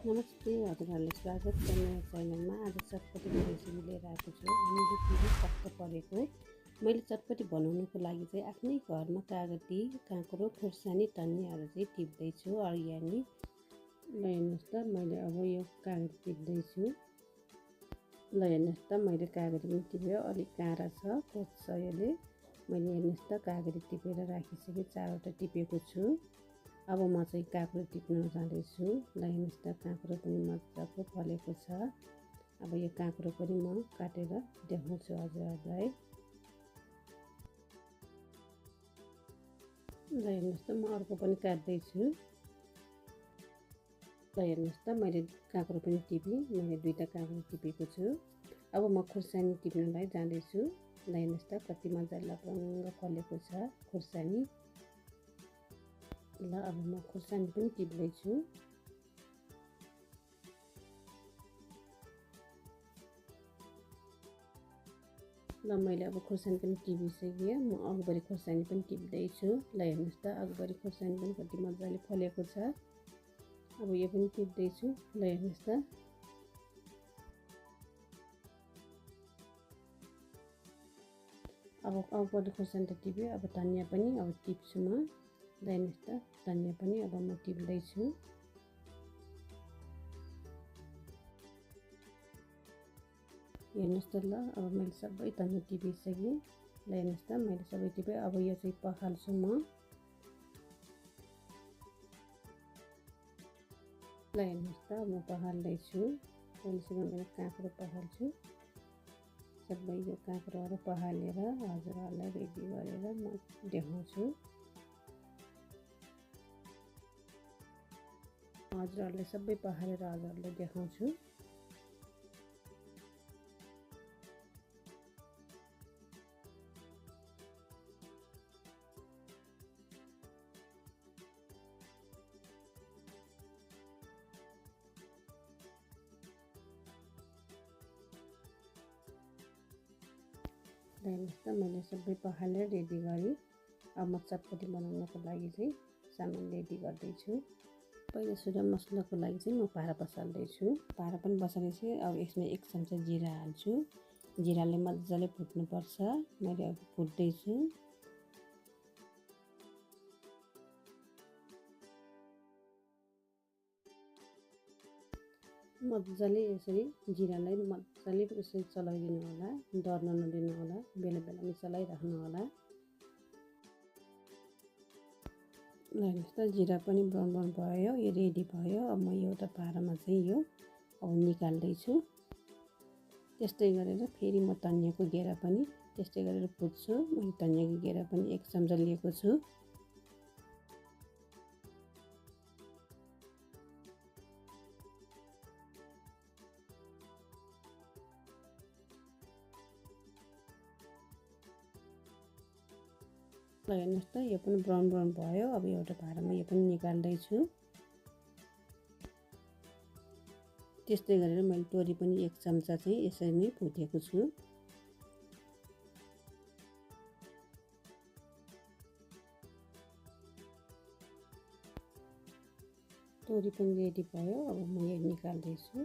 नमस्ते हजुरहरूले स्वागत छ मेरो च्यानलमा। आज चटपटीको रेसिपी लिएर आएको छु। हामीले पिरो टक्क परेको मैले चटपटी बनाउनुको लागि चाहिँ आफ्नै घरमा कागती, काँक्रो, खुर्सानी, धनियाँहरू चाहिँ टिप्दैछु अर्ग्यानिक। ल हेर्नुहोस् त मैले अब यो कागती टिप्दैछु। ल हेर्नुहोस् त मैले कागती पनि टिप्यो, अलिक काँडा छ, कोच्छ यसले। मैले हेर्नुहोस् त कागती टिपेर राखिसकेँ, 4वटा टिपेको छु। अब म चाहिँ काँक्रो टिप्न जाँदैछु। ल हेर्नुहोस् त काँक्रो पनि मजाको फलेको छ। अब यो काँक्रो पनि म काटेर देखाउँछु हजुरहरूलाई। ल हेर्नुहोस् त म अर्को पनि काट्दैछु। ल हेर्नुहोस् त मैले काँक्रो पनि टिपेँ, मैले 2टा काँक्रो टिपेको छु। अब म खुर्सानी टिप्नलाई जाँदैछु। ल हेर्नुहोस् त कति मजाले लपङ्ग फलेको छ खुर्सानी। ल अब म खुर्सानी पनि टिप्दैछु। ल मैले अब खुर्सानी पनि टिपिसकेँ, म अगबरी खुर्सानी पनि टिप्दैछु। ल हेर्नुहोस् त अगबरी खुर्सानी पनि कति मजाले फलेको छ। अब यो पनि टिप्दैछु। ल हेर्नुहोस् त अब अगबरी खुर्सानी त टिप्यो, अब धनियाँ पनि अब टिप्छु म। ल हेर्नुहोस् त धनियाँ पनि अब म टिप्दैछु। हेर्नुहोस् त ल अब मैले सबै धनियाँ टिपिसकेँ। ल हेर्नुहोस् त मैले सबै टिपेँ। अब यो चाहिँ पखाल्छु म। ल हेर्नुहोस् त म पखाल्दैछु। पहिलेसँग मैले काँक्रो पखाल्छु। सबै यो काँक्रोहरू पखालेर हजुरहरूलाई रेडी गरेर म देखाउँछु। हजुरहरूले सबै पखालेर हजुरहरूलाई देखाउँछु। हेर्नुहोस् त मैले सबै पखालेर रेडी गरेँ। अब म चटपटी बनाउनको लागि चाहिँ सामान रेडी गर्दैछु। पहिला सुरु मसलाको लागि चाहिँ म पारा बसाल्दैछु। पारा पनि बसालेपछि अब यसमा 1 चम्चा जिरा हाल्छु। जिराले मजाले फुट्नुपर्छ। मैले अब फुट्दैछु। मजाले यसरी जिरालाई मजाले यसरी चलाइदिनु होला, डर्न नदिनु होला, बेला बेलामा चलाइराख्नु होला। ल हेर्नुहोस् त जिरा पनि ब्राउन ब्राउन भयो, यो रेडी भयो। अब म एउटा पारामा चाहिँ यो अब निकाल्दैछु। त्यस्तै गरेर फेरि म धनियाँको घेरा पनि त्यस्तै गरेर फुट्छु। मैले धनियाँको घेरा पनि 1 चम्चा लिएको छु। ल हेर्नुहोस् त यो पनि ब्राउन ब्राउन भयो। अब एउटा भाँडामा यो पनि निकाल्दैछु। त्यस्तै गरेर मैले तोरी पनि 1 चम्चा चाहिँ यसरी नै फुटेको छु। तोरी पनि रेडी भयो। अब म यो निकाल्दैछु।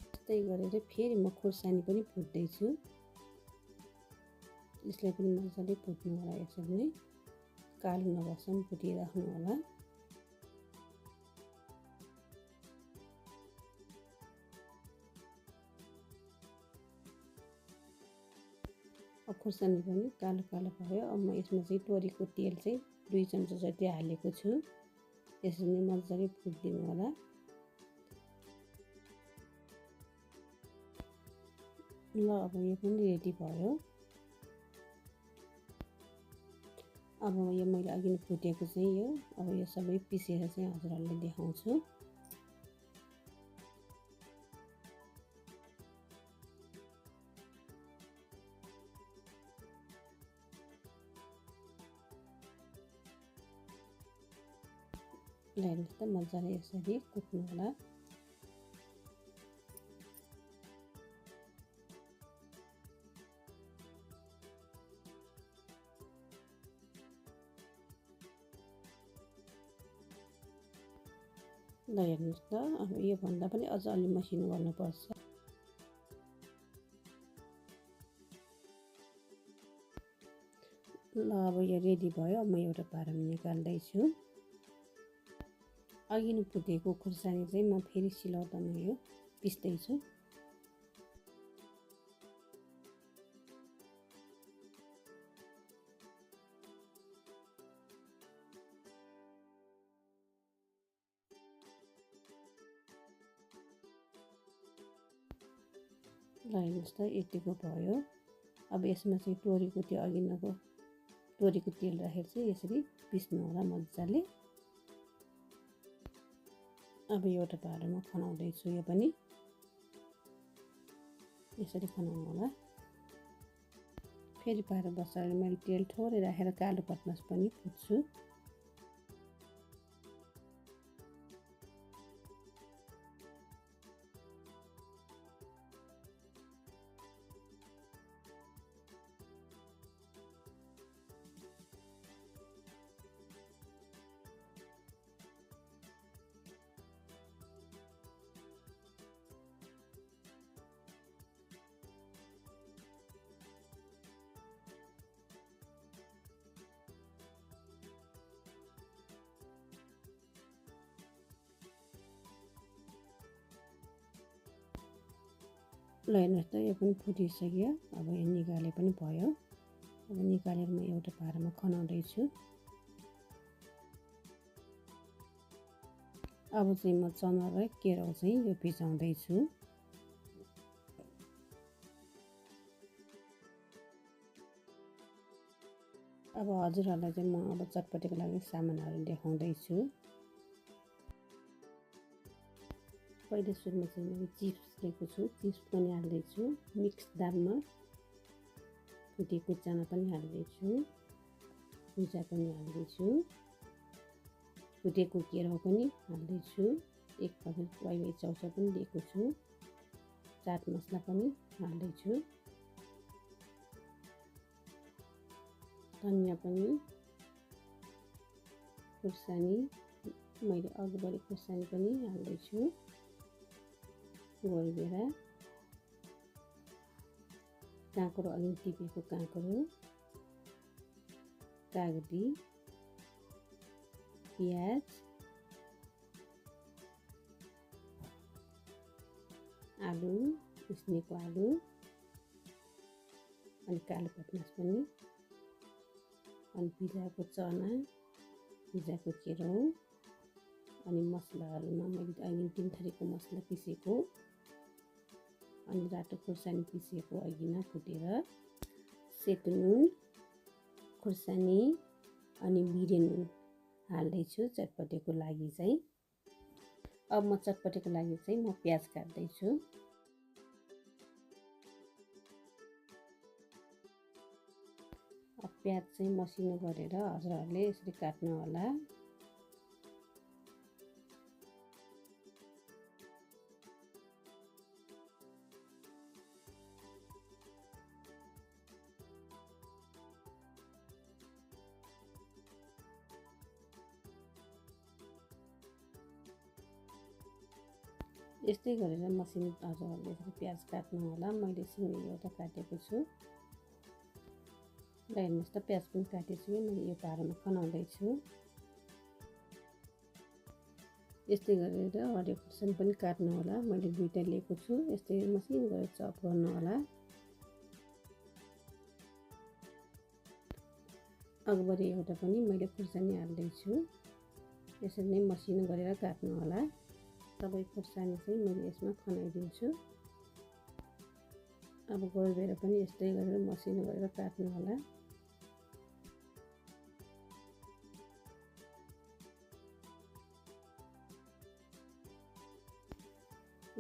त्यस्तै गरेर फेरि म खुर्सानी पनि फुट्दैछु। यसलाई पनि मजाले फुट्नु होला, यसरी नै कालो नभएसम्म फुटिराख्नु होला। अब खुर्सानी पनि कालो कालो भयो। अब म यसमा चाहिँ तोरीको तेल चाहिँ 2 चम्चा जति हालेको छु। यसरी नै मजाले फुटिदिनु होला। ल अब यो पनि रेडी भयो। अब यो मैले अघि नै फुटेको चाहिँ यो अब यो सबै पिसेर चाहिँ हजुरहरूलाई देखाउँछु। ल हेर्नुहोस् त मजाले यसरी कुट्नु होला। ल हेर्नुहोस् त, अब यो भन्दा पनि अझ अलि मसिनो गर्नुपर्छ। ल अब यो रेडी भयो। अब म एउटा भाँडामा निकाल्दैछु। अघि नै फुटेको खुर्सानी चाहिँ म फेरि सिलौटामा यो पिस्दैछु। ल हेर्नुहोस् त, यतिको भयो। अब यसमा चाहिँ तोरीको त्यो अघिनको तोरीको तेल राखेर चाहिँ यसरी पिस्नु होला मजाले। अब एउटा भाँडामा खनाउँदैछु। यो पनि यसरी खनाउनु होला। फेरि भाँडा बसालेर मैले तेल थोरै राखेर कालो भटमास पनि फुट्छु। ल हेर्नुहोस् त, यो पनि फुटिसक्यो। अब यो निकाले पनि भयो। अब निकालेर म एउटा भाँडामा खनाउँदैछु। अब चाहिँ म चना र केराउ चाहिँ यो भिजाउँदैछु। अब हजुरहरूलाई चाहिँ म अब चटपटेको लागि सामानहरू देखाउँदैछु। पहिले सुरुमा चाहिँ मैले चिप्स लिएको छु। चिप्स पनि हाल्दैछु। मिक्स दालमा फुटेको चना पनि हाल्दैछु। भुजा पनि हाल्दैछु। फुटेको केराउ पनि हाल्दैछु। एक प्याकेट वाइवाई चाउचाउ पनि दिएको छु। चाट मसला पनि हाल्दैछु। धनिया पनि, खुर्सानी मैले अघि बढी खुर्सानी पनि हाल्दैछु। गोलभेडा, काँक्रो अलि टिपेको काँक्रो, कागती, प्याज, आलु, उसिनेको आलु, अनि कालो भटमास पनि, अनि भिजाएको चना, भिजाएको केराउ, अनि मसलाहरूमा मैले अहिले 3 थरीको मसला पिसेको, अनि रातो खुर्सानी पिसेको अघि नै फुटेर, सेतो नुन, खुर्सानी अनि बिरे नुन हाल्दैछु चटपटेको लागि चाहिँ। अब म चटपटेको लागि चाहिँ म प्याज काट्दैछु। अब प्याज चाहिँ मसिनो गरेर हजुरहरूले यसरी काट्नु होला। यस्तै गरेर मसिनो हजुरहरूले यसरी प्याज काट्नु होला। मैले सिमी एउटा काटेको छु। ल हेर्नुहोस् त, प्याज पनि काटेछु। मैले यो भाँडामा खनाउँदैछु। यस्तै गरेर हरियो खुर्सानी पनि काट्नु होला। मैले 2टा लिएको छु। यस्तै मसिनो गरेर चप गर्नु होला। अगबरी एउटा पनि मैले खुर्सानी हाल्दैछु। यसरी नै मसिनो गरेर काट्नु होला। सबै खुर्सानी चाहिँ मैले यसमा खनाइदिन्छु। अब गोलभेडा पनि यस्तै गरेर मसिनो गरेर काट्नु होला।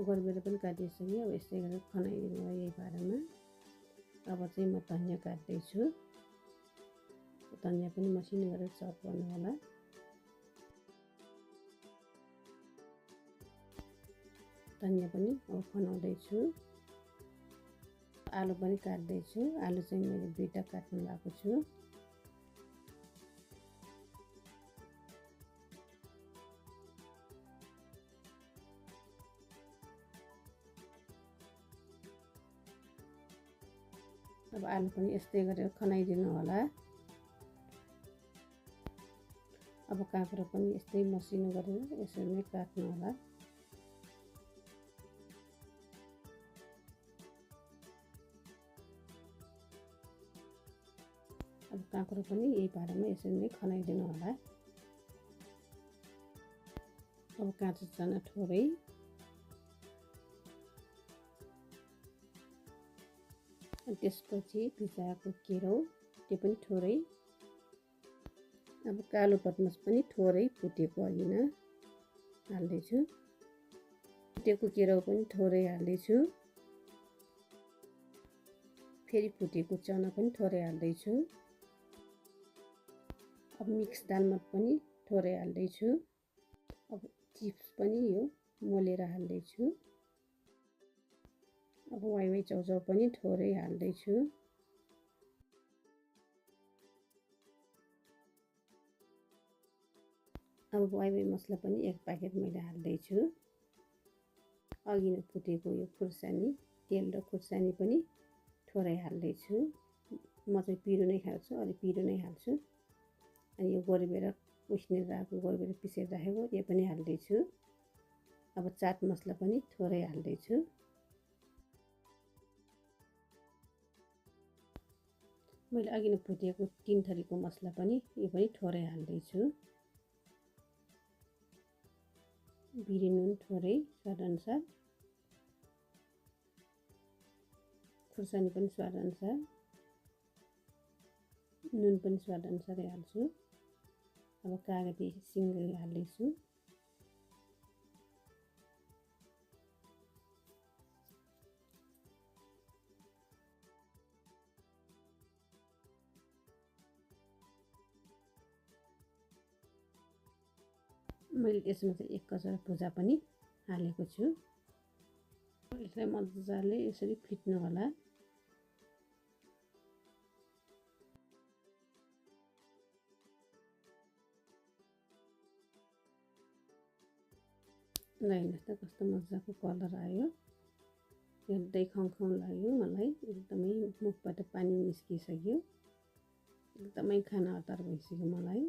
गोलभेडा पनि काटिसक्यो। अब यस्तै गरेर खनाइदिनु होला यही भाँडामा। अब चाहिँ म धनिया काट्दैछु। धनिया पनि मसिनो गरेर चप गर्नु होला। धनिया पनि अब खनाउँदैछु। आलु पनि काट्दैछु। आलु चाहिँ मैले 2टा काट्नु भएको छु। अब आलु पनि यस्तै गरेर खनाइदिनु होला। अब काँक्रो पनि यस्तै मसिनो गरेर यसरी नै काट्नु होला। अब काँक्रो पनि यही पारामा यसरी नै खनाइदिनु होला। अब काँचो चना थोरै, त्यसपछि भिजाएको केरो त्यो पनि थोरै। अब कालो पटमास पनि थोरै फुटेको अघिन हाल्दैछु। फुटेको केरो पनि थोरै हाल्दैछु। फेरि फुटेको चना पनि थोरै हाल्दैछु। अब मिक्स दालमा पनि थोरै हाल्दैछु। अब चिप्स पनि यो मोलेर हाल्दैछु। अब वाइवाई चाउचाउ पनि थोरै हाल्दैछु। अब वाइवाई मसला पनि 1 प्याकेट मैले हाल्दैछु। अघि नै फुटेको यो खुर्सानी, तेल र खुर्सानी पनि थोरै हाल्दैछु। म चाहिँ पिरो नै खान्छु, अलि पिरो नै हाल्छु। अनि यो गोरबेर उसिनेर राखेको, गोरबेर पिसेर राखेको यो पनि हाल्दैछु। अब चाट मसला पनि थोरै हाल्दैछु। मैले अघि नै फुटेको 3 थरीको मसला पनि यो पनि थोरै हाल्दैछु। बिरी नुन थोरै स्वाद अनुसार, खुर्सानी पनि स्वाद अनुसार, नुन पनि स्वाद अनुसारै हाल्छु। अब कागती सिङ्ग हाल्दैछु। मैले यसमा चाहिँ 1 कचरा भुजा पनि हालेको छु। यसलाई मजाले यसरी फिट्नु होला। ल हेर्नुहोस् त कस्तो मजाको कलर आयो। हेर्दै खङखङ लाग्यो मलाई। एकदमै मुखबाट पानी निस्किसक्यो। एकदमै खाना हतार भइसक्यो मलाई।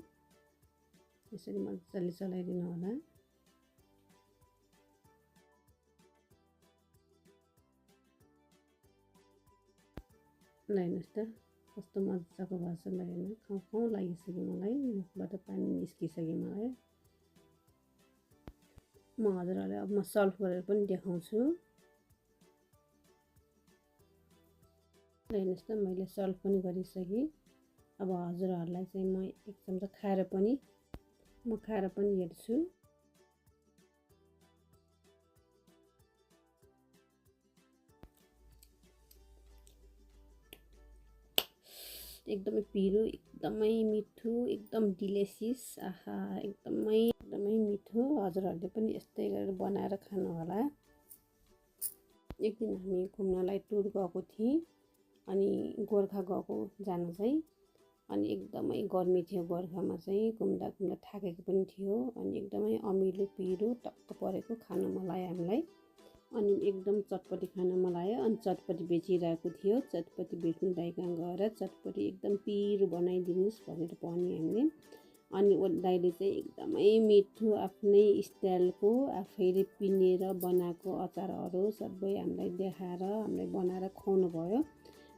यसरी मजाले चलाइदिनु होला। ल हेर्नुहोस् त कस्तो मजाको भएछ। ल हेर्नु खाउँ लागिसक्यो मलाई। मुखबाट पानी निस्किसक्यो मलाई। म हजुरहरूलाई अब म सर्भ गरेर पनि देखाउँछु। ल हेर्नुहोस् त मैले सर्भ पनि गरिसकेँ। अब हजुरहरूलाई चाहिँ म 1 चम्चा खाएर पनि हेर्छु। एकदमै पिरो, एकदमै मिठो, एकदम डिलिसियस। आहा एकदमै मिठो। हजुरहरूले पनि यस्तै गरेर बनाएर खानु होला। एक दिन हामी घुम्नलाई टुर गएको थियौँ। अनि गोर्खा गएको जानु चाहिँ। अनि एकदमै गर्मी थियो गोर्खामा चाहिँ। घुम्दा थाकेको पनि थियो। अनि एकदमै अमिलो पिरो टक्क परेको खान मन लाग्यो हामीलाई। अनि एकदम चटपटी खान मन लाग्यो। अनि चटपटी बेचिरहेको थियो। चटपटी बेच्ने दाइकहाँ गएर चटपटी एकदम पिरो बनाइदिनुहोस् भनेर भन्यो हामीले। अनि दाइले चाहिँ एकदमै मिठो आफ्नै स्टाइलको आफैले पिनेर बनाएको अचारहरू सबै हामीलाई देखाएर हामीलाई बनाएर खुवाउनु भयो।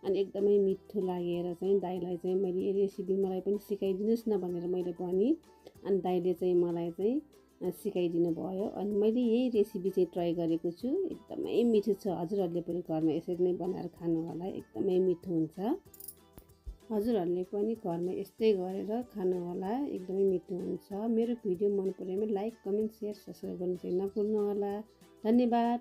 अनि एकदमै मिठो लागेर चाहिँ दाइलाई चाहिँ मैले यो रेसिपी मलाई पनि सिकाइदिनुहोस् न भनेर मैले भनेँ। अनि दाइले चाहिँ मलाई चाहिँ सिकाइदिनु भयो। अनि मैले यही रेसिपी चाहिँ ट्राई गरेको छु। एकदमै मिठो छ। हजुरहरूले पनि घरमा यसरी नै बनाएर खानु होला। एकदमै मिठो हुन्छ। हजुरहरूले पनि घरमा यस्तै गरेर खानु होला। एकदमै मिठो हुन्छ। मेरो भिडियो मन परेमा लाइक, कमेन्ट, सेयर, सब्सक्राइब गर्नु चाहिँ नभुल्नु होला। धन्यवाद।